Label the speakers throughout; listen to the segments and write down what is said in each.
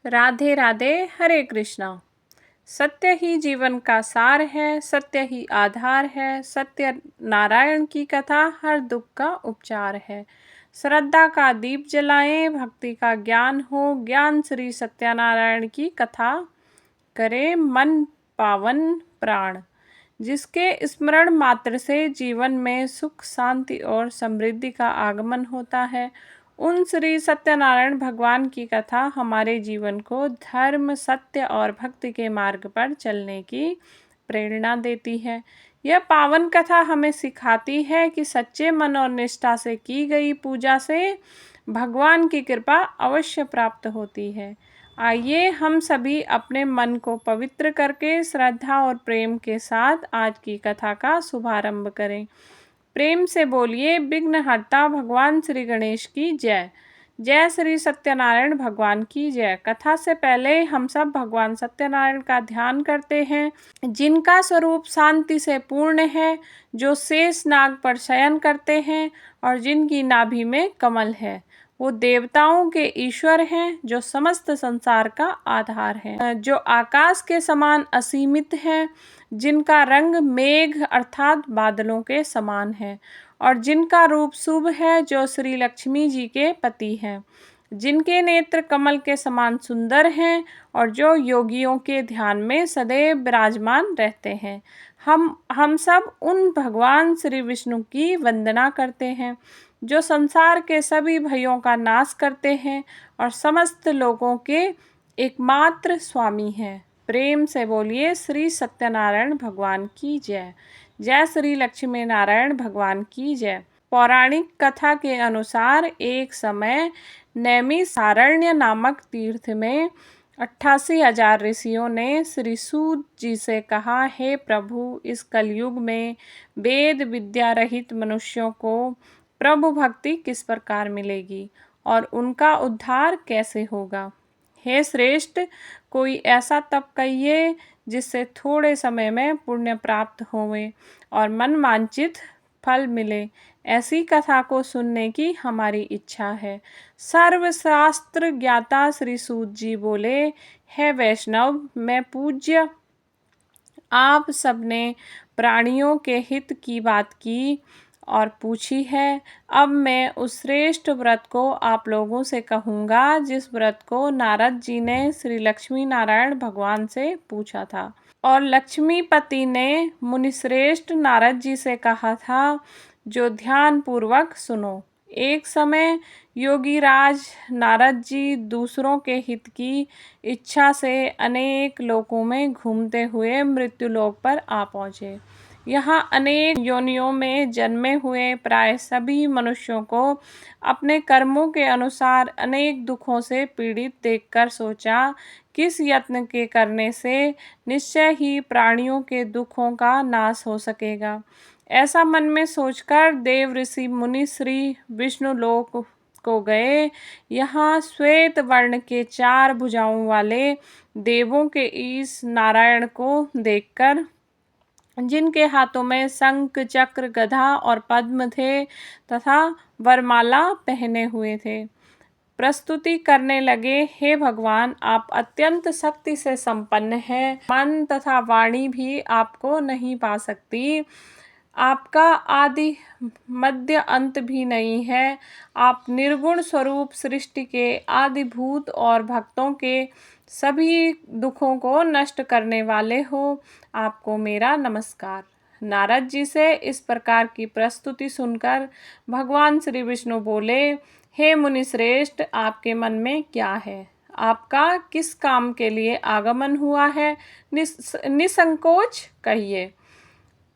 Speaker 1: राधे राधे। हरे कृष्णा। सत्य ही जीवन का सार है, सत्य ही आधार है, सत्य नारायण की कथा हर दुख का उपचार है। श्रद्धा का दीप जलाएं, भक्ति का ज्ञान हो, ज्ञान श्री सत्यनारायण की कथा करे मन पावन प्राण। जिसके स्मरण मात्र से जीवन में सुख, शांति और समृद्धि का आगमन होता है, उन श्री सत्यनारायण भगवान की कथा हमारे जीवन को धर्म, सत्य और भक्ति के मार्ग पर चलने की प्रेरणा देती है। यह पावन कथा हमें सिखाती है कि सच्चे मन और निष्ठा से की गई पूजा से भगवान की कृपा अवश्य प्राप्त होती है। आइए हम सभी अपने मन को पवित्र करके श्रद्धा और प्रेम के साथ आज की कथा का शुभारंभ करें। प्रेम से बोलिए विघ्नहर्ता भगवान श्री गणेश की जय। जय श्री सत्यनारायण भगवान की जय। कथा से पहले हम सब भगवान सत्यनारायण का ध्यान करते हैं, जिनका स्वरूप शांति से पूर्ण है, जो शेष नाग पर शयन करते हैं और जिनकी नाभि में कमल है। वो देवताओं के ईश्वर हैं, जो समस्त संसार का आधार है, जो आकाश के समान असीमित है, जिनका रंग मेघ अर्थात बादलों के समान है और जिनका रूप शुभ है, जो श्री लक्ष्मी जी के पति हैं, जिनके नेत्र कमल के समान सुंदर हैं और जो योगियों के ध्यान में सदैव विराजमान रहते हैं। हम सब उन भगवान श्री विष्णु की वंदना करते हैं, जो संसार के सभी भयों का नाश करते हैं और समस्त लोगों के एकमात्र स्वामी हैं। प्रेम से बोलिए श्री सत्यनारायण भगवान की जय। जय श्री लक्ष्मी नारायण भगवान की जय। पौराणिक कथा के अनुसार एक समय नैमिषारण्य नामक तीर्थ में 88,000 ऋषियों ने श्री सूत जी से कहा, हे प्रभु, इस कलयुग में वेद विद्या रहित मनुष्यों को प्रभु भक्ति किस प्रकार मिलेगी और उनका उद्धार कैसे होगा। हे श्रेष्ठ, कोई ऐसा तप कहिए जिससे थोड़े समय में पुण्य प्राप्त होवे और मन वांछित फल मिले। ऐसी कथा को सुनने की हमारी इच्छा है। सर्वशास्त्र ज्ञाता श्री सूत जी बोले, हे वैष्णव, मैं पूज्य आप सबने प्राणियों के हित की बात की और पूछी है। अब मैं उस श्रेष्ठ व्रत को आप लोगों से कहूँगा, जिस व्रत को नारद जी ने श्री लक्ष्मी नारायण भगवान से पूछा था और लक्ष्मीपति ने मुनिश्रेष्ठ नारद जी से कहा था, जो ध्यान पूर्वक सुनो। एक समय योगीराज नारद जी दूसरों के हित की इच्छा से अनेक लोकों में घूमते हुए मृत्युलोक पर आ पहुँचे। यहाँ अनेक योनियों में जन्मे हुए प्राय सभी मनुष्यों को अपने कर्मों के अनुसार अनेक दुखों से पीड़ित देखकर सोचा, किस यत्न के करने से निश्चय ही प्राणियों के दुखों का नाश हो सकेगा। ऐसा मन में सोचकर देव ऋषि मुनि श्री विष्णु लोक को गए। यहाँ श्वेत वर्ण के 4 भुजाओं वाले देवों के ईश नारायण को देखकर, जिनके हाथों में शंख, चक्र, गदा और पद्म थे तथा वरमाला पहने हुए थे, प्रस्तुति करने लगे, हे भगवान, आप अत्यंत शक्ति से संपन्न हैं। मन तथा वाणी भी आपको नहीं पा सकती। आपका आदि मध्य अंत भी नहीं है। आप निर्गुण स्वरूप सृष्टि के आदिभूत और भक्तों के सभी दुखों को नष्ट करने वाले हो। आपको मेरा नमस्कार। नारद जी से इस प्रकार की प्रस्तुति सुनकर भगवान श्री विष्णु बोले, हे मुनिश्रेष्ठ, आपके मन में क्या है? आपका किस काम के लिए आगमन हुआ है? निसंकोच कहिए।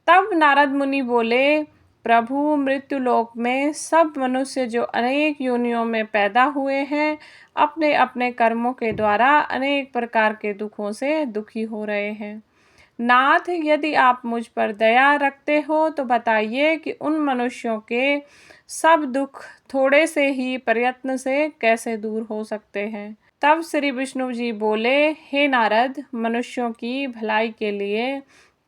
Speaker 1: तब नारद मुनि बोले, प्रभु, मृत्युलोक में सब मनुष्य जो अनेक योनियों में पैदा हुए हैं, अपने अपने कर्मों के द्वारा अनेक प्रकार के दुखों से दुखी हो रहे हैं। नाथ, यदि आप मुझ पर दया रखते हो तो बताइए कि उन मनुष्यों के सब दुख थोड़े से ही प्रयत्न से कैसे दूर हो सकते हैं। तब श्री विष्णु जी बोले, हे नारद, मनुष्यों की भलाई के लिए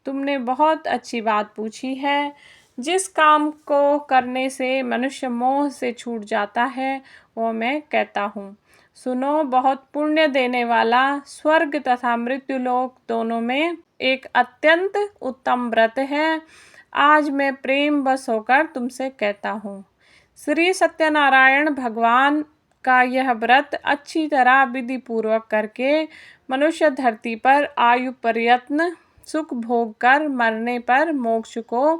Speaker 1: तुमने बहुत अच्छी बात पूछी है। जिस काम को करने से मनुष्य मोह से छूट जाता है, वो मैं कहता हूँ। सुनो, बहुत पुण्य देने वाला स्वर्ग तथा मृत्युलोक दोनों में एक अत्यंत उत्तम व्रत है। आज मैं प्रेम बस होकर तुमसे कहता हूँ। श्री सत्यनारायण भगवान का यह व्रत अच्छी तरह विधि पूर्वक करके मनुष्य धरती पर आयु पर्यंत सुख भोग कर मरने पर मोक्ष को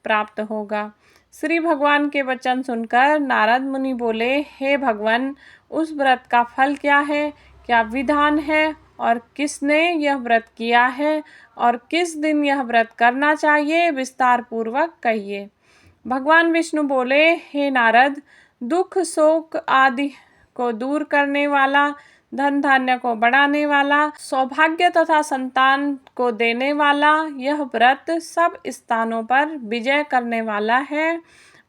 Speaker 1: प्राप्त होगा। श्री भगवान के वचन सुनकर नारद मुनि बोले, हे भगवान, उस व्रत का फल क्या है, क्या विधान है और किसने यह व्रत किया है और किस दिन यह व्रत करना चाहिए, विस्तार पूर्वक कहिए। भगवान विष्णु बोले, हे नारद, दुख शोक आदि को दूर करने वाला, धन धान्य को बढ़ाने वाला, सौभाग्य तथा संतान को देने वाला यह व्रत सब स्थानों पर विजय करने वाला है।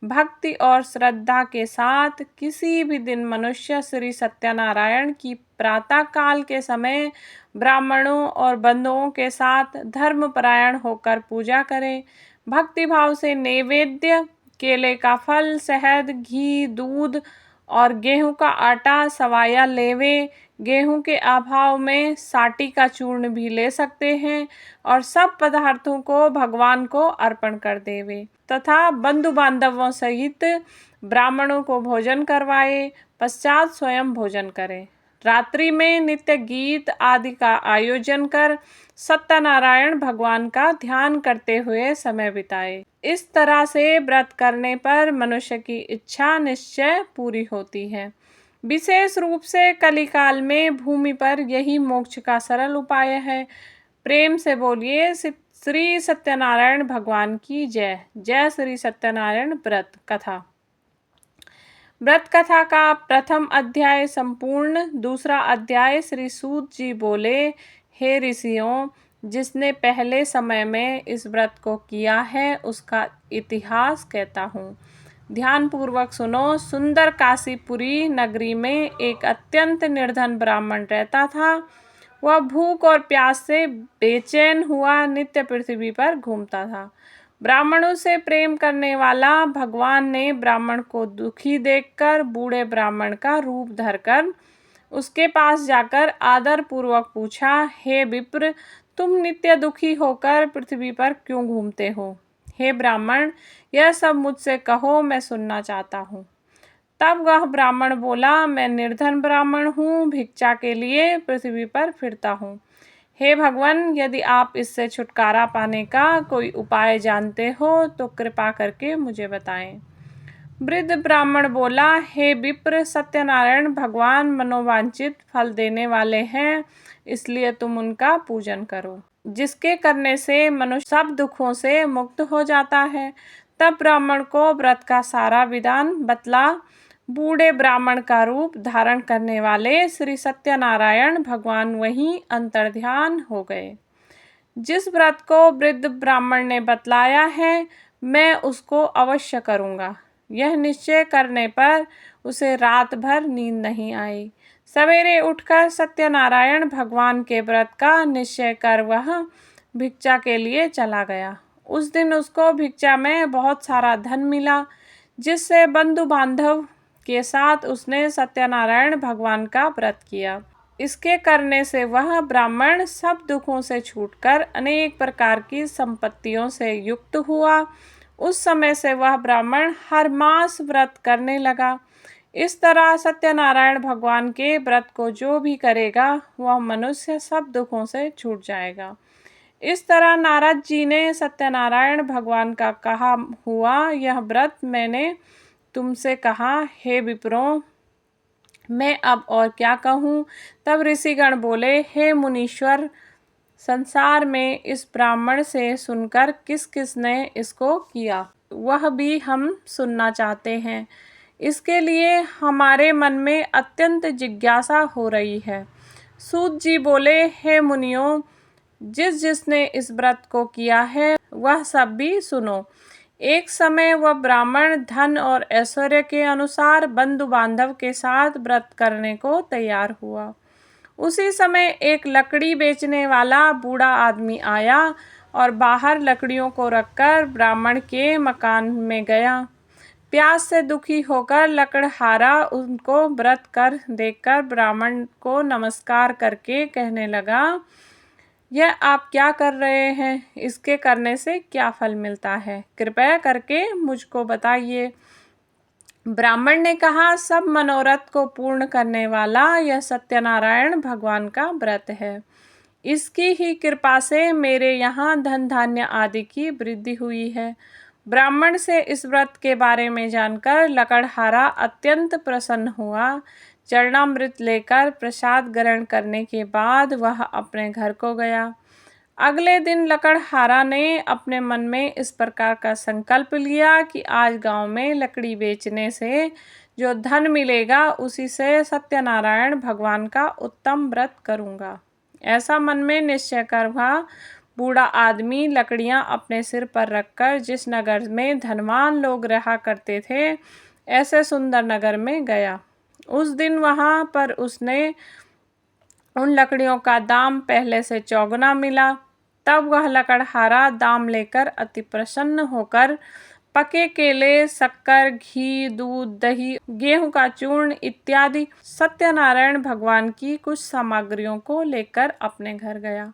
Speaker 1: भक्ति और श्रद्धा के साथ किसी भी दिन मनुष्य श्री सत्यनारायण की प्रातः काल के समय ब्राह्मणों और बंधुओं के साथ धर्मपरायण होकर पूजा करे। भक्ति भाव से नैवेद्य, केले का फल, शहद, घी, दूध और गेहूं का आटा सवाया लेवे। गेहूं के अभाव में साटी का चूर्ण भी ले सकते हैं और सब पदार्थों को भगवान को अर्पण कर देवे तथा बंधु बांधवों सहित ब्राह्मणों को भोजन करवाए, पश्चात स्वयं भोजन करे। रात्रि में नित्य गीत आदि का आयोजन कर सत्यनारायण भगवान का ध्यान करते हुए समय बिताए। इस तरह से व्रत करने पर मनुष्य की इच्छा निश्चय पूरी होती है। विशेष रूप से कलिकाल में भूमि पर यही मोक्ष का सरल उपाय है। प्रेम से बोलिए, श्री सत्यनारायण भगवान की जय। जय श्री सत्यनारायण व्रत कथा। व्रत कथा का प्रथम अध्याय संपूर्ण। दूसरा अध्याय श्री सूत जी बोले, हे ऋषियों, जिसने पहले समय में इस व्रत को किया है उसका इतिहास कहता हूँ। ध्यान पूर्वक सुनो। सुंदर काशीपुरी नगरी में एक अत्यंत निर्धन ब्राह्मण रहता था। वह भूख और प्यास से बेचैन हुआ नित्य पृथ्वी पर घूमता था। ब्राह्मणों से प्रेम करने वाला भगवान ने ब्राह्मण को दुखी देखकर बूढ़े ब्राह्मण का रूप धरकर उसके पास जाकर आदर पूर्वक पूछा, हे विप्र, तुम नित्य दुखी होकर पृथ्वी पर क्यों घूमते हो? हे ब्राह्मण, यह सब मुझसे कहो, मैं सुनना चाहता हूँ। तब वह ब्राह्मण बोला, मैं निर्धन ब्राह्मण हूँ, भिक्षा के लिए पृथ्वी पर फिरता हूँ। हे भगवान, यदि आप इससे छुटकारा पाने का कोई उपाय जानते हो तो कृपा करके मुझे बताएं। वृद्ध ब्राह्मण बोला, हे विप्र, सत्यनारायण भगवान मनोवांछित फल देने वाले हैं, इसलिए तुम उनका पूजन करो, जिसके करने से मनुष्य सब दुखों से मुक्त हो जाता है। तब ब्राह्मण को व्रत का सारा विधान बतला। बूढ़े ब्राह्मण का रूप धारण करने वाले श्री सत्यनारायण भगवान वहीं अंतर्ध्यान हो गए। जिस व्रत को वृद्ध ब्राह्मण ने बतलाया है, मैं उसको अवश्य करूँगा। यह निश्चय करने पर उसे रात भर नींद नहीं आई। सवेरे उठकर सत्यनारायण भगवान के व्रत का निश्चय कर वह भिक्षा के लिए चला गया। उस दिन उसको भिक्षा में बहुत सारा धन मिला, जिससे बंधु बांधव के साथ उसने सत्यनारायण भगवान का व्रत किया। इसके करने से वह ब्राह्मण सब दुखों से छूटकर अनेक प्रकार की संपत्तियों से युक्त हुआ। उस समय से वह ब्राह्मण हर मास व्रत करने लगा। इस तरह सत्यनारायण भगवान के व्रत को जो भी करेगा वह मनुष्य सब दुखों से छूट जाएगा। इस तरह नारद जी ने सत्यनारायण भगवान का कहा हुआ यह व्रत मैंने तुमसे कहा। हे विप्रों, मैं अब और क्या कहूँ। तब ऋषिगण बोले, हे मुनीश्वर, संसार में इस ब्राह्मण से सुनकर किस किस ने इसको किया, वह भी हम सुनना चाहते हैं। इसके लिए हमारे मन में अत्यंत जिज्ञासा हो रही है। सूत जी बोले, हे मुनियों, जिसने इस व्रत को किया है वह सब भी सुनो। एक समय वह ब्राह्मण धन और ऐश्वर्य के अनुसार बंधु बांधव के साथ व्रत करने को तैयार हुआ। उसी समय एक लकड़ी बेचने वाला बूढ़ा आदमी आया और बाहर लकड़ियों को रखकर ब्राह्मण के मकान में गया। प्यास से दुखी होकर लकड़हारा उनको व्रत कर देखकर ब्राह्मण को नमस्कार करके कहने लगा, यह आप क्या कर रहे हैं? इसके करने से क्या फल मिलता है? कृपया करके मुझको बताइए। ब्राह्मण ने कहा, सब मनोरथ को पूर्ण करने वाला यह सत्यनारायण भगवान का व्रत है। इसकी ही कृपा से मेरे यहाँ धन धान्य आदि की वृद्धि हुई है। ब्राह्मण से इस व्रत के बारे में जानकर लकड़हारा अत्यंत प्रसन्न हुआ। चरणामृत लेकर प्रसाद ग्रहण करने के बाद वह अपने घर को गया। अगले दिन लकड़हारा ने अपने मन में इस प्रकार का संकल्प लिया कि आज गांव में लकड़ी बेचने से जो धन मिलेगा उसी से सत्यनारायण भगवान का उत्तम व्रत करूंगा। ऐसा मन में निश्चय कर वह बूढ़ा आदमी लकड़ियां अपने सिर पर रखकर जिस नगर में धनवान लोग रहा करते थे, ऐसे सुंदर नगर में गया। उस दिन वहां पर उसने उन लकड़ियों का दाम पहले से चौगुना मिला। तब वह लकड़हारा दाम लेकर अति प्रसन्न होकर पके केले, शक्कर, घी, दूध, दही, गेहूं का चूर्ण इत्यादि सत्यनारायण भगवान की कुछ सामग्रियों को लेकर अपने घर गया।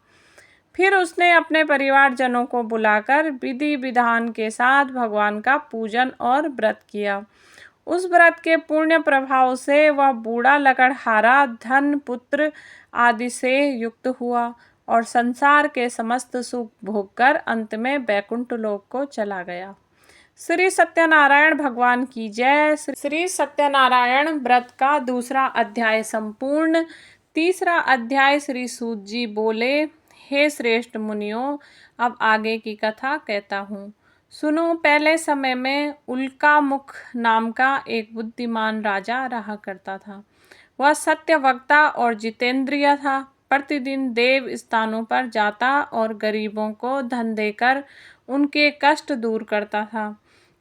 Speaker 1: फिर उसने अपने परिवारजनों को बुलाकर विधि विधान के साथ भगवान का पूजन और व्रत किया। उस व्रत के पुण्य प्रभाव से वह बूढ़ा लकड़हारा धन, पुत्र आदि से युक्त हुआ और संसार के समस्त सुख भोगकर अंत में वैकुंठ लोक को चला गया। श्री सत्यनारायण भगवान की जय। श्री सत्यनारायण व्रत का दूसरा अध्याय संपूर्ण। तीसरा अध्याय। श्री सूत जी बोले, हे श्रेष्ठ मुनियों, अब आगे की कथा कहता हूँ। सुनो, पहले समय में उल्कामुख नाम का एक बुद्धिमान राजा रहा करता था। वह सत्यवक्ता और जितेंद्रिय था। प्रतिदिन देव स्थानों पर जाता और गरीबों को धन देकर उनके कष्ट दूर करता था।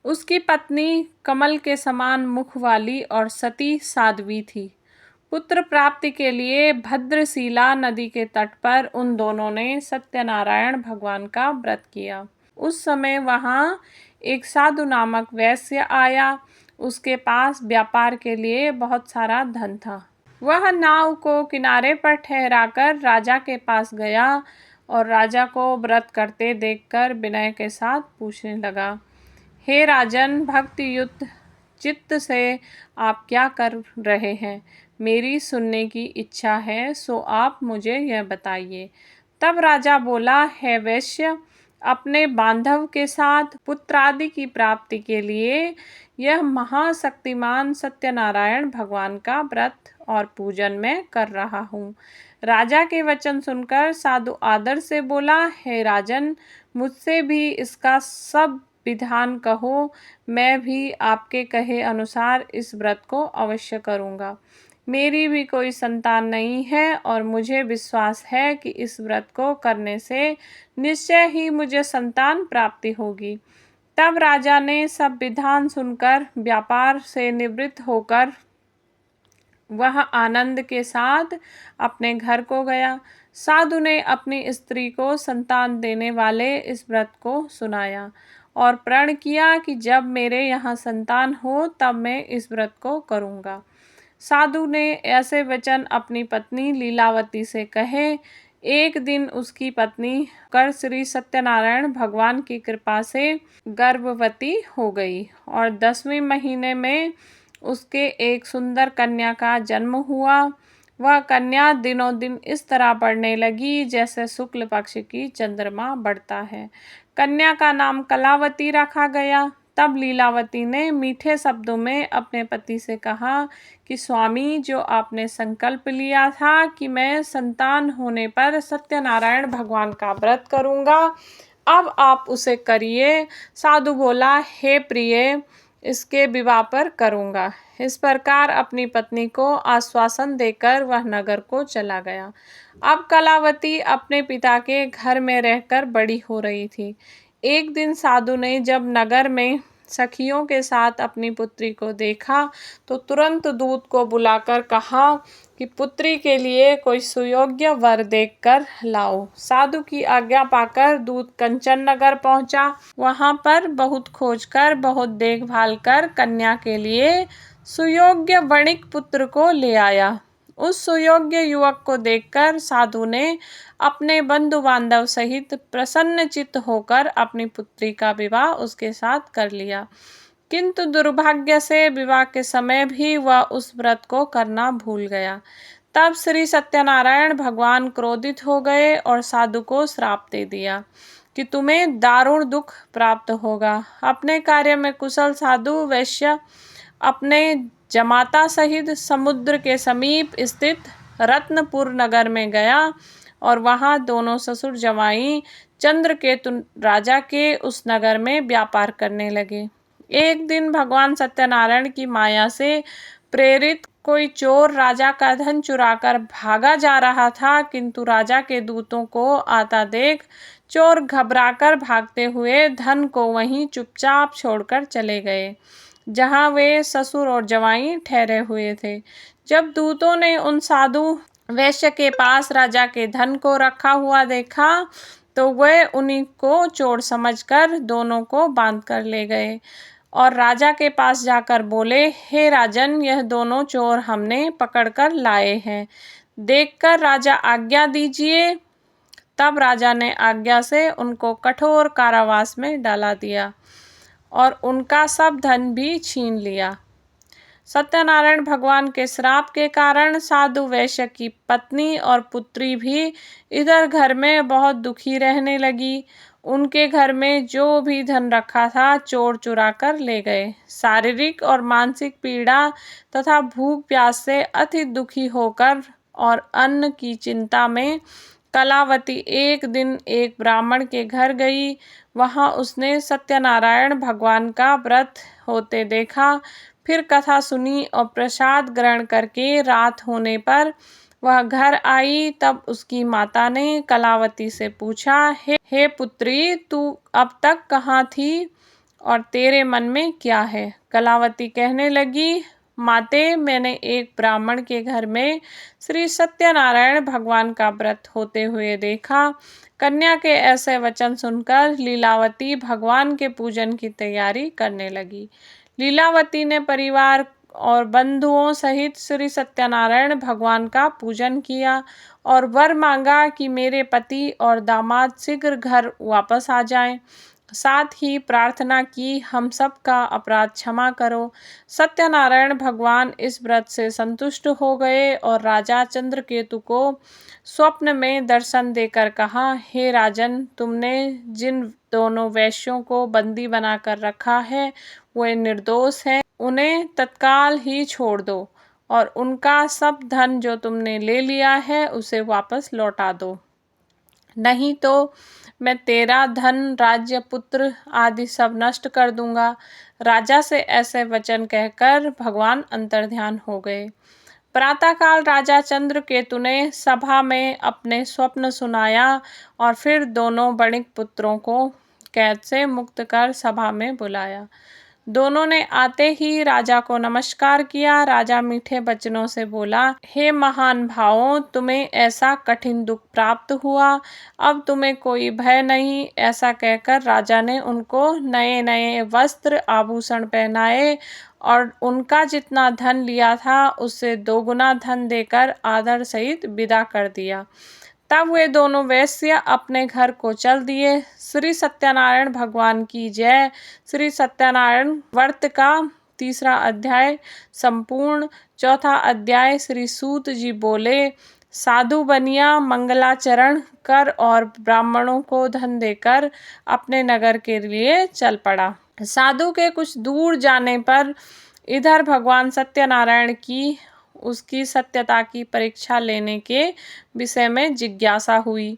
Speaker 1: उसकी पत्नी कमल के समान मुख वाली और सती साध्वी थी। पुत्र प्राप्ति के लिए भद्रशिला नदी के तट पर उन दोनों ने सत्यनारायण भगवान का व्रत किया। उस समय वहाँ एक साधु नामक वैश्य आया। उसके पास व्यापार के लिए बहुत सारा धन था। वह नाव को किनारे पर ठहराकर राजा के पास गया और राजा को व्रत करते देखकर विनय के साथ पूछने लगा, हे राजन, भक्ति युक्त चित्त से आप क्या कर रहे हैं? मेरी सुनने की इच्छा है, सो आप मुझे यह बताइए। तब राजा बोला, हे वैश्य, अपने बांधव के साथ पुत्रादि की प्राप्ति के लिए यह महाशक्तिमान सत्यनारायण भगवान का व्रत और पूजन मैं कर रहा हूँ। राजा के वचन सुनकर साधु आदर से बोला, हे राजन, मुझसे भी इसका सब विधान कहो, मैं भी आपके कहे अनुसार इस व्रत को अवश्य करूँगा। मेरी भी कोई संतान नहीं है और मुझे विश्वास है कि इस व्रत को करने से निश्चय ही मुझे संतान प्राप्ति होगी। तब राजा ने सब विधान सुनकर व्यापार से निवृत्त होकर वह आनंद के साथ अपने घर को गया। साधु ने अपनी स्त्री को संतान देने वाले इस व्रत को सुनाया और प्रण किया कि जब मेरे यहाँ संतान हो तब मैं इस व्रत को करूँगा। साधु ने ऐसे वचन अपनी पत्नी लीलावती से कहे। एक दिन उसकी पत्नी कर श्री सत्यनारायण भगवान की कृपा से गर्भवती हो गई और 10वें महीने में उसके एक सुंदर कन्या का जन्म हुआ। वह कन्या दिनों दिन इस तरह बढ़ने लगी जैसे शुक्ल पक्ष की चंद्रमा बढ़ता है। कन्या का नाम कलावती रखा गया। तब लीलावती ने मीठे शब्दों में अपने पति से कहा कि स्वामी, जो आपने संकल्प लिया था कि मैं संतान होने पर सत्यनारायण भगवान का व्रत करूंगा, अब आप उसे करिए। साधु बोला, हे प्रिय, इसके विवाह पर करूंगा। इस प्रकार अपनी पत्नी को आश्वासन देकर वह नगर को चला गया। अब कलावती अपने पिता के घर में रहकर बड़ी हो रही थी। एक दिन साधु ने जब नगर में सखियों के साथ अपनी पुत्री को देखा तो तुरंत दूत को बुलाकर कहा कि पुत्री के लिए कोई सुयोग्य वर देखकर लाओ। साधु की आज्ञा पाकर दूत कंचन नगर पहुंचा। वहां पर बहुत खोजकर, बहुत देखभाल कर कन्या के लिए सुयोग्य वणिक पुत्र को ले आया। उस सुयोग्य युवक को देखकर साधु ने अपने बंधु बांधव सहित प्रसन्नचित्त होकर अपनी पुत्री का विवाह उसके साथ कर लिया। किंतु दुर्भाग्य से विवाह के समय भी वह उस व्रत को करना भूल गया। तब श्री सत्यनारायण भगवान क्रोधित हो गए और साधु को श्राप दे दिया कि तुम्हें दारुण दुख प्राप्त होगा। अपने कार्य में कुशल साधु वैश्य अपने जमाता सहित समुद्र के समीप स्थित रत्नपुर नगर में गया और वहां दोनों ससुर जमाई चंद्रकेतु राजा के उस नगर में व्यापार करने लगे। एक दिन भगवान सत्यनारायण की माया से प्रेरित कोई चोर राजा का धन चुराकर भागा जा रहा था, किंतु राजा के दूतों को आता देख चोर घबराकर भागते हुए धन को वहीं चुपचाप छोड़कर चले गए जहां वे ससुर और जवाई ठहरे हुए थे। जब दूतों ने उन साधु वैश्य के पास राजा के धन को रखा हुआ देखा तो वे उन्हीं को चोर समझकर दोनों को बांध कर ले गए और राजा के पास जाकर बोले, हे राजन, यह दोनों चोर हमने पकड़कर लाए हैं, देखकर राजा आज्ञा दीजिए। तब राजा ने आज्ञा से उनको कठोर कारावास में डाला दिया और उनका सब धन भी छीन लिया। सत्यनारायण भगवान के श्राप के कारण साधु वैश्य की पत्नी और पुत्री भी इधर घर में बहुत दुखी रहने लगी। उनके घर में जो भी धन रखा था चोर चुरा कर ले गए। शारीरिक और मानसिक पीड़ा तथा भूख प्यास से अति दुखी होकर और अन्न की चिंता में कलावती एक दिन एक ब्राह्मण के घर गई। वहां उसने सत्यनारायण भगवान का व्रत होते देखा, फिर कथा सुनी और प्रसाद ग्रहण करके रात होने पर वह घर आई। तब उसकी माता ने कलावती से पूछा, हे पुत्री, तू अब तक कहाँ थी और तेरे मन में क्या है? कलावती कहने लगी, माते, मैंने एक ब्राह्मण के घर में श्री सत्यनारायण भगवान का व्रत होते हुए देखा। कन्या के ऐसे वचन सुनकर लीलावती भगवान के पूजन की तैयारी करने लगी। लीलावती ने परिवार और बंधुओं सहित श्री सत्यनारायण भगवान का पूजन किया और वर मांगा कि मेरे पति और दामाद शीघ्र घर वापस आ जाएं। साथ ही प्रार्थना की, हम सब का अपराध क्षमा करो। सत्यनारायण भगवान इस व्रत से संतुष्ट हो गए और राजा चंद्रकेतु को स्वप्न में दर्शन देकर कहा, हे राजन, तुमने जिन दोनों वैश्यों को बंदी बनाकर रखा है वे निर्दोष हैं, उन्हें तत्काल ही छोड़ दो और उनका सब धन जो तुमने ले लिया है उसे वापस लौटा दो, नहीं तो मैं तेरा धन, राज्य, पुत्र आदि सब नष्ट कर दूंगा। राजा से ऐसे वचन कहकर भगवान अंतर्ध्यान हो गए। प्रातःकाल राजा चंद्रकेतु ने सभा में अपने स्वप्न सुनाया और फिर दोनों वणिक पुत्रों को कैद से मुक्त कर सभा में बुलाया। दोनों ने आते ही राजा को नमस्कार किया। राजा मीठे वचनों से बोला, हे महान भावों, तुम्हें ऐसा कठिन दुख प्राप्त हुआ, अब तुम्हें कोई भय नहीं। ऐसा कहकर राजा ने उनको नए नए वस्त्र आभूषण पहनाए और उनका जितना धन लिया था उससे दोगुना धन देकर आदर सहित विदा कर दिया। तब वे दोनों वैश्य अपने घर को चल दिए। श्री सत्यनारायण भगवान की जय। श्री सत्यनारायण व्रत का 3रा अध्याय संपूर्ण। 4था अध्याय। श्री सूत जी बोले, साधु बनिया मंगलाचरण कर और ब्राह्मणों को धन देकर अपने नगर के लिए चल पड़ा। साधु के कुछ दूर जाने पर इधर भगवान सत्यनारायण की उसकी सत्यता की परीक्षा लेने के विषय में जिज्ञासा हुई।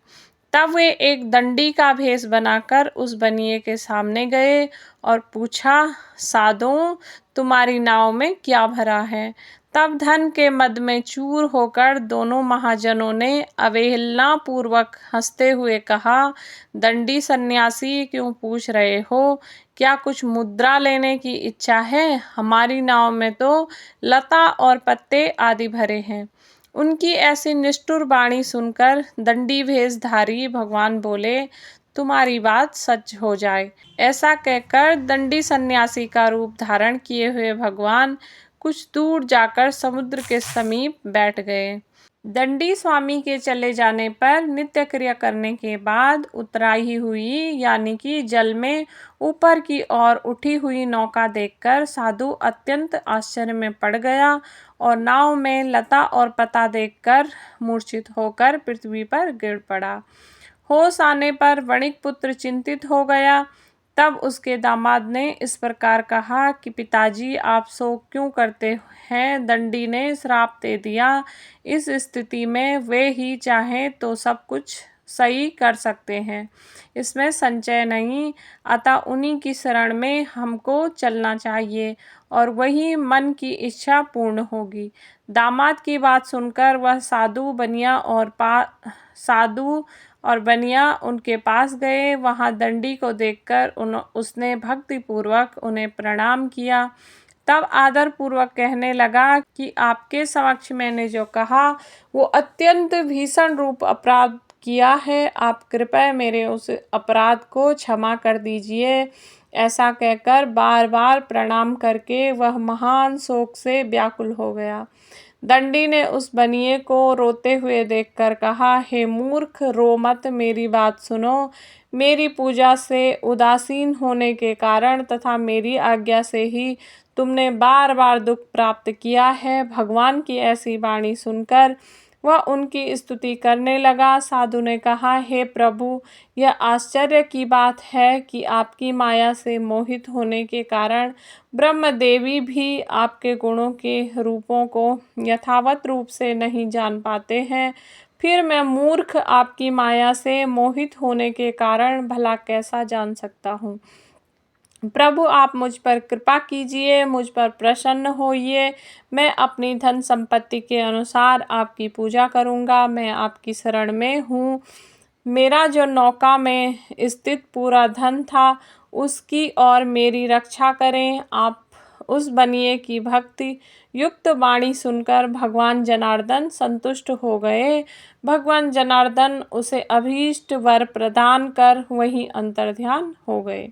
Speaker 1: तब वे एक दंडी का भेष बनाकर उस बनिए के सामने गए और पूछा, साधो, तुम्हारी नाव में क्या भरा है? तब धन के मद में चूर होकर दोनों महाजनों ने अवहेलना पूर्वक हंसते हुए कहा, दंडी सन्यासी, क्यों पूछ रहे हो? क्या कुछ मुद्रा लेने की इच्छा है? हमारी नाव में तो लता और पत्ते आदि भरे हैं। उनकी ऐसी निष्ठुर वाणी सुनकर दंडी भेषधारी भगवान बोले, तुम्हारी बात सच हो जाए। ऐसा कहकर दंडी सन्यासी का रूप धारण किए हुए भगवान कुछ दूर जाकर समुद्र के समीप बैठ गए। दंडी स्वामी के चले जाने पर नित्य क्रिया करने के बाद उतराई हुई यानी कि जल में ऊपर की ओर उठी हुई नौका देखकर साधु अत्यंत आश्चर्य में पड़ गया और नाव में लता और पता देखकर मूर्छित होकर पृथ्वी पर गिर पड़ा। होश आने पर वणिक पुत्र चिंतित हो गया। तब उसके दामाद ने इस प्रकार कहा कि पिताजी, आप शोक क्यों करते हैं? दंडी ने श्राप दे दिया। इस स्थिति में वे ही चाहें तो सब कुछ सही कर सकते हैं, इसमें संशय नहीं। अतः उन्हीं की शरण में हमको चलना चाहिए और वही मन की इच्छा पूर्ण होगी। दामाद की बात सुनकर वह साधु और बनिया उनके पास गए। वहां दंडी को देखकर उसने भक्तिपूर्वक उन्हें प्रणाम किया। तब आदर पूर्वक कहने लगा कि आपके समक्ष मैंने जो कहा वो अत्यंत भीषण रूप अपराध किया है। आप कृपया मेरे उस अपराध को क्षमा कर दीजिए। ऐसा कहकर बार बार प्रणाम करके वह महान शोक से व्याकुल हो गया। दंडी ने उस बनिए को रोते हुए देखकर कहा, हे मूर्ख, रो मत, मेरी बात सुनो। मेरी पूजा से उदासीन होने के कारण तथा मेरी आज्ञा से ही तुमने बार बार दुख प्राप्त किया है। भगवान की ऐसी वाणी सुनकर वह उनकी स्तुति करने लगा। साधु ने कहा, हे प्रभु, यह आश्चर्य की बात है कि आपकी माया से मोहित होने के कारण ब्रह्मदेवी भी आपके गुणों के रूपों को यथावत रूप से नहीं जान पाते हैं। फिर मैं मूर्ख आपकी माया से मोहित होने के कारण भला कैसा जान सकता हूँ। प्रभु, आप मुझ पर कृपा कीजिए, मुझ पर प्रसन्न होइए। मैं अपनी धन संपत्ति के अनुसार आपकी पूजा करूँगा। मैं आपकी शरण में हूँ। मेरा जो नौका में स्थित पूरा धन था उसकी और मेरी रक्षा करें। आप उस बनिए की भक्ति युक्त वाणी सुनकर भगवान जनार्दन संतुष्ट हो गए। भगवान जनार्दन उसे अभीष्ट वर प्रदान कर वहीं अंतर्ध्यान हो गए।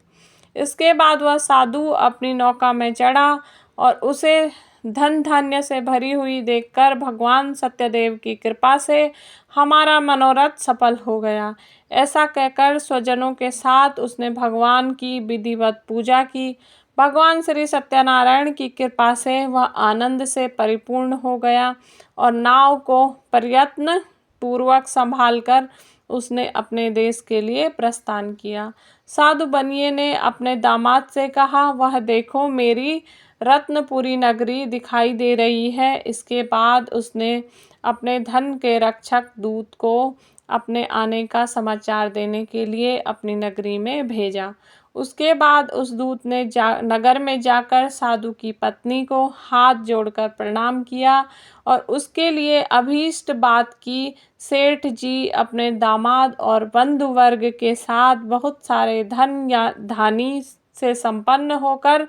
Speaker 1: इसके बाद वह साधु अपनी नौका में चढ़ा और उसे धन धान्य से भरी हुई देखकर भगवान सत्यदेव की कृपा से हमारा मनोरथ सफल हो गया। ऐसा कहकर स्वजनों के साथ उसने भगवान की विधिवत पूजा की। भगवान श्री सत्यनारायण की कृपा से वह आनंद से परिपूर्ण हो गया और नाव को प्रयत्न पूर्वक संभाल कर उसने अपने देश के लिए प्रस्थान किया। साधु बनिए ने अपने दामाद से कहा, वह देखो, मेरी रत्नपुरी नगरी दिखाई दे रही है। इसके बाद उसने अपने धन के रक्षक दूत को अपने आने का समाचार देने के लिए अपनी नगरी में भेजा। उसके बाद उस दूत ने नगर में जाकर साधु की पत्नी को हाथ जोड़कर प्रणाम किया और उसके लिए अभीष्ट बात की। सेठ जी अपने दामाद और बंधु वर्ग के साथ बहुत सारे धन या धानी से संपन्न होकर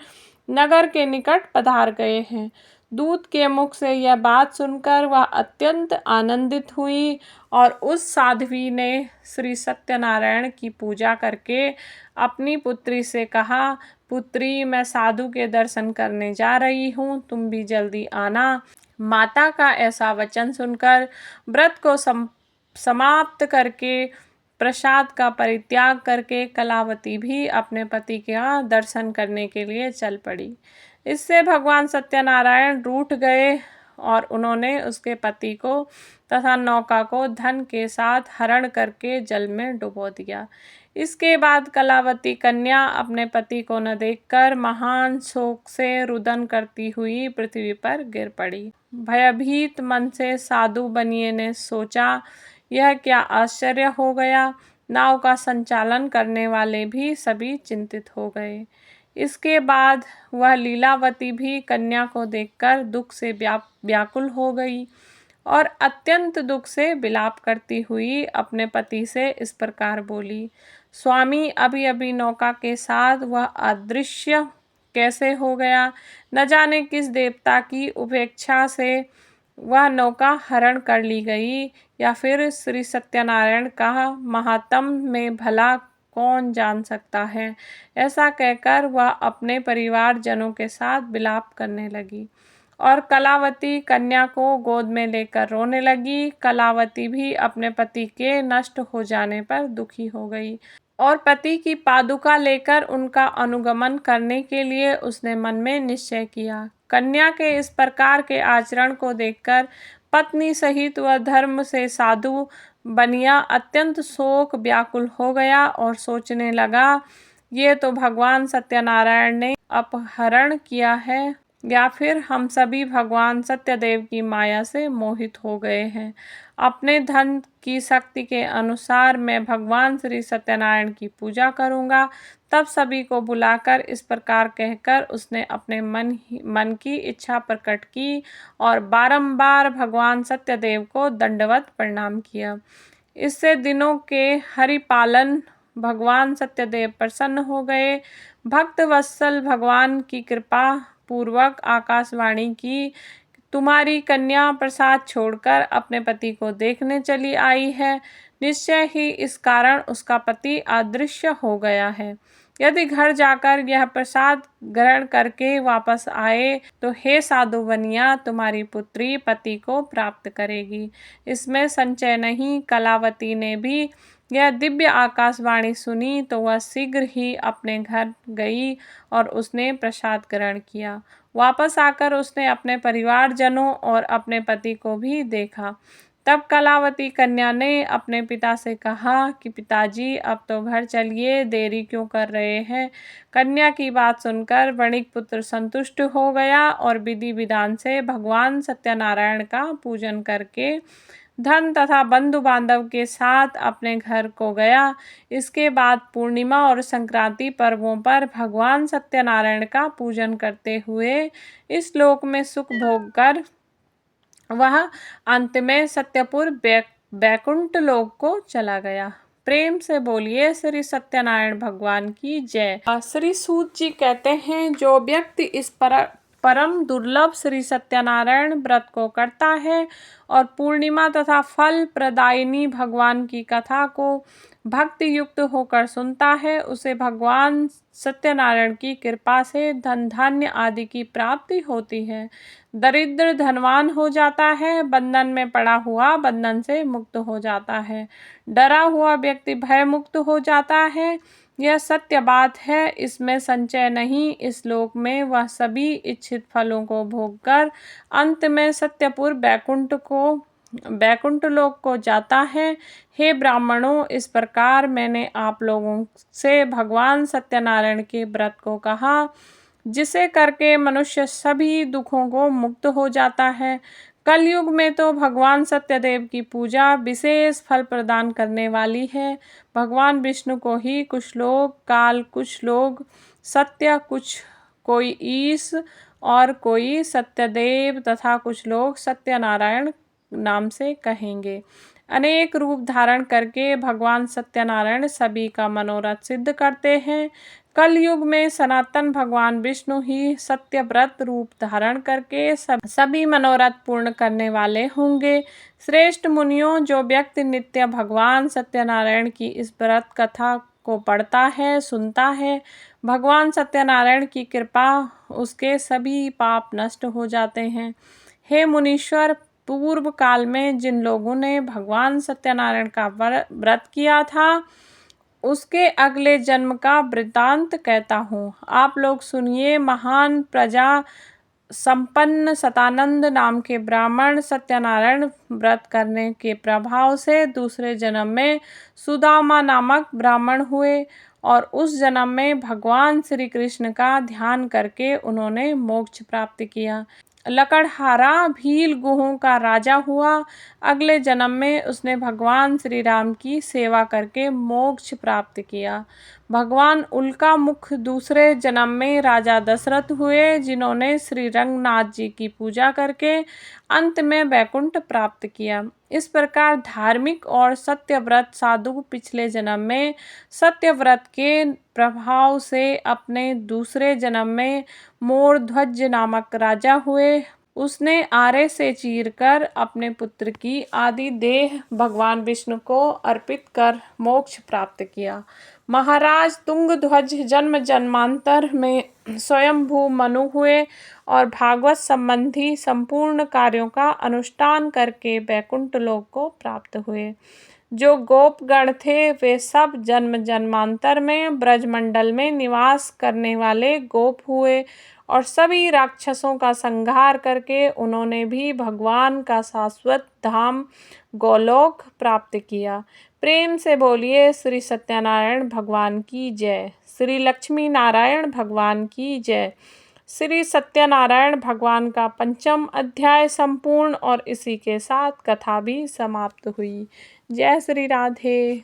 Speaker 1: नगर के निकट पधार गए हैं। दूत के मुख से यह बात सुनकर वह अत्यंत आनंदित हुई और उस साध्वी ने श्री सत्यनारायण की पूजा करके अपनी पुत्री से कहा, पुत्री, मैं साधु के दर्शन करने जा रही हूँ, तुम भी जल्दी आना। माता का ऐसा वचन सुनकर व्रत को समाप्त करके प्रसाद का परित्याग करके कलावती भी अपने पति के यहाँ दर्शन करने के लिए चल पड़ी। इससे भगवान सत्यनारायण रूठ गए और उन्होंने उसके पति को तथा नौका को धन के साथ हरण करके जल में डुबो दिया। इसके बाद कलावती कन्या अपने पति को न देखकर महान शोक से रुदन करती हुई पृथ्वी पर गिर पड़ी। भयभीत मन से साधु बनिए ने सोचा, यह क्या आश्चर्य हो गया। नाव का संचालन करने वाले भी सभी चिंतित हो गए। इसके बाद वह लीलावती भी कन्या को देखकर दुख से व्याकुल हो गई और अत्यंत दुख से विलाप करती हुई अपने पति से इस प्रकार बोली, स्वामी, अभी अभी नौका के साथ वह अदृश्य कैसे हो गया? न जाने किस देवता की उपेक्षा से वह नौका हरण कर ली गई, या फिर श्री सत्यनारायण का महात्म्य में भला कौन जान सकता है। ऐसा कहकर वह अपने परिवारजनों के साथ विलाप करने लगी और कलावती कन्या को गोद में लेकर रोने लगी। कलावती भी अपने पति के नष्ट हो जाने पर दुखी हो गई और पति की पादुका लेकर उनका अनुगमन करने के लिए उसने मन में निश्चय किया। कन्या के इस प्रकार के आचरण को देखकर पत्नी सहित वह धर्म से साधु बनिया अत्यंत शोक व्याकुल हो गया और सोचने लगा, ये तो भगवान सत्यनारायण ने अपहरण किया है, या फिर हम सभी भगवान सत्यदेव की माया से मोहित हो गए हैं। अपने धन की शक्ति के अनुसार मैं भगवान श्री सत्यनारायण की पूजा करूंगा। तब सभी को बुलाकर इस प्रकार कहकर उसने अपने मन की इच्छा प्रकट की और बारंबार भगवान सत्यदेव को दंडवत प्रणाम किया। इससे दिनों के हरिपालन भगवान सत्यदेव प्रसन्न हो गए। भक्त वत्सल भगवान की कृपा पूर्वक आकाशवाणी की, तुम्हारी कन्या प्रसाद छोड़कर अपने पति को देखने चली आई है। निश्चय ही इस कारण उसका पति अदृश्य हो गया है। यदि घर जाकर यह प्रसाद ग्रहण करके वापस आए तो हे साधु बनिया, तुम्हारी पुत्री पति को प्राप्त करेगी, इसमें संशय नहीं। कलावती ने भी यह दिव्य आकाशवाणी सुनी तो वह शीघ्र ही अपने घर गई और उसने प्रसाद ग्रहण किया। वापस आकर उसने अपने परिवारजनों और अपने पति को भी देखा। तब कलावती कन्या ने अपने पिता से कहा कि पिताजी, अब तो घर चलिए, देरी क्यों कर रहे हैं। कन्या की बात सुनकर वणिक पुत्र संतुष्ट हो गया और विधि विधान से भगवान सत्यनारायण का पूजन करके धन तथा बंधु बांधव के साथ अपने घर को गया। इसके बाद पूर्णिमा और संक्रांति पर्वों पर भगवान सत्यनारायण का पूजन करते हुए इस लोक में सुख भोग कर वह अंत में सत्यपुर बैकुंठ लोक को चला गया। प्रेम से बोलिए श्री सत्यनारायण भगवान की जय। श्री सूत जी कहते हैं, जो व्यक्ति इस परम दुर्लभ श्री सत्यनारायण व्रत को करता है और पूर्णिमा तथा फल प्रदायिनी भगवान की कथा को भक्ति युक्त होकर सुनता है, उसे भगवान सत्यनारायण की कृपा से धन धान्य आदि की प्राप्ति होती है। दरिद्र धनवान हो जाता है, बंधन में पड़ा हुआ बंधन से मुक्त हो जाता है, डरा हुआ व्यक्ति भय मुक्त हो जाता है। यह सत्य बात है, इसमें संशय नहीं। इस लोक में वह सभी इच्छित फलों को भोगकर अंत में सत्यपुर बैकुंठ लोक को जाता है। हे ब्राह्मणों, इस प्रकार मैंने आप लोगों से भगवान सत्यनारायण के व्रत को कहा, जिसे करके मनुष्य सभी दुखों को मुक्त हो जाता है। कलयुग में तो भगवान सत्यदेव की पूजा विशेष फल प्रदान करने वाली है। भगवान विष्णु को ही कुछ लोग काल, कुछ लोग सत्य, कुछ कोई ईश और कोई सत्यदेव तथा कुछ लोग सत्यनारायण नाम से कहेंगे। अनेक रूप धारण करके भगवान सत्यनारायण सभी का मनोरथ सिद्ध करते हैं। कलयुग में सनातन भगवान विष्णु ही सत्य व्रत रूप धारण करके सभी मनोरथ पूर्ण करने वाले होंगे। श्रेष्ठ मुनियों, जो व्यक्ति नित्य भगवान सत्यनारायण की इस व्रत कथा को पढ़ता है, सुनता है, भगवान सत्यनारायण की कृपा उसके सभी पाप नष्ट हो जाते हैं। हे मुनीश्वर, पूर्व काल में जिन लोगों ने भगवान सत्यनारायण का व्रत किया था, उसके अगले जन्म का वृत्तांत कहता हूँ, आप लोग सुनिए। महान प्रजा संपन्न सतानंद नाम के ब्राह्मण सत्यनारायण व्रत करने के प्रभाव से दूसरे जन्म में सुदामा नामक ब्राह्मण हुए और उस जन्म में भगवान श्री कृष्ण का ध्यान करके उन्होंने मोक्ष प्राप्त किया। लकड़हारा भील गुहों का राजा हुआ। अगले जन्म में उसने भगवान श्री राम की सेवा करके मोक्ष प्राप्त किया। भगवान उल्का मुख दूसरे जन्म में राजा दशरथ हुए, जिन्होंने श्री रंगनाथ जी की पूजा करके अंत में वैकुंठ प्राप्त किया। इस प्रकार धार्मिक और सत्यव्रत साधु पिछले जन्म में सत्यव्रत के प्रभाव से अपने दूसरे जन्म में मोरध्वज नामक राजा हुए। उसने आरे से चीरकर अपने पुत्र की आदि देह भगवान विष्णु को अर्पित कर मोक्ष प्राप्त किया। महाराज तुंगध्वज जन्म जन्मांतर में स्वयंभू मनु हुए और भागवत संबंधी संपूर्ण कार्यों का अनुष्ठान करके वैकुंठ लोक को प्राप्त हुए। जो गोपगण थे वे सब जन्म जन्मांतर में ब्रजमंडल में निवास करने वाले गोप हुए और सभी राक्षसों का संहार करके उन्होंने भी भगवान का शाश्वत धाम गोलोक प्राप्त किया। प्रेम से बोलिए श्री सत्यनारायण भगवान की जय, श्री लक्ष्मी नारायण भगवान की जय। श्री सत्यनारायण भगवान का 5वां अध्याय संपूर्ण और इसी के साथ कथा भी समाप्त हुई। जय श्री राधे।